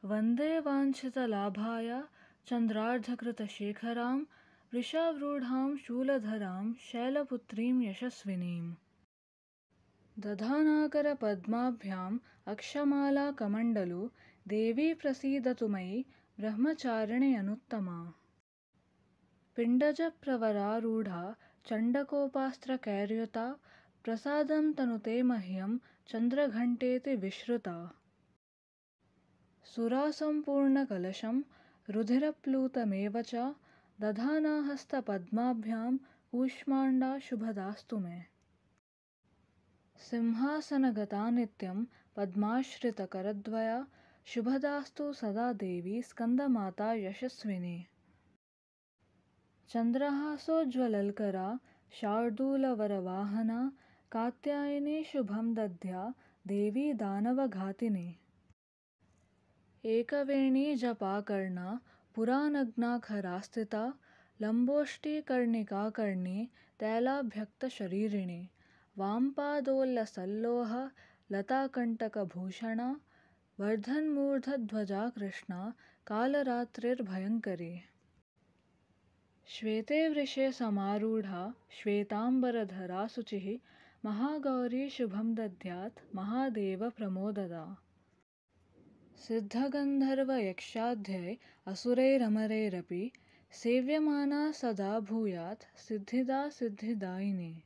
वन्दे वाञ्छितलाभाय चन्द्रार्धकृतशेखरां वृषारूढां शूलधरां शैलपुत्रीं यशस्विनीम्। दधानाकरपद्माभ्याम् अक्षमालाकमण्डलु देवी प्रसीदतु मयि ब्रह्मचारिणि अनुत्तमा। पिण्डजप्रवरारूढा चण्डकोपास्त्रकैर्युता प्रसादं तनुते मह्यं चन्द्रघण्टेति विश्रुता। सुरासम्पूर्णकलशं रुधिरप्लुतमेव च दधानाहस्तपद्माभ्यां कूष्माण्डा शुभदास्तु मे। सिंहासनगता नित्यं पद्माश्रितकरद्वया शुभदास्तु सदा देवी स्कन्दमाता यशस्विनी। चन्द्रहासोज्ज्वलल्करा शार्दूलवरवाहना कात्यायनी शुभं दद्या देवी दानवघातिनी। एकवेणीजपाकर्णा पुरानग्नाखरा स्थिता लम्बोष्टिकर्णिकाकर्णी तैलाभ्यक्तशरीरिणी। वामपादोल्लसल्लोहा लताकण्टकभूषणा वर्धन्मूर्धध्वजा कृष्णा कालरात्रिर्भयङ्करी। श्वेते वृषे समारूढा श्वेताम्बरधरा शुचिः महागौरी शुभं दद्यात् महादेवप्रमोददा। सिद्धगन्धर्वयक्षाध्यै असुरैरमरैरपि सेव्यमाना सदा भूयात् सिद्धिदा सिद्धिदायिनी।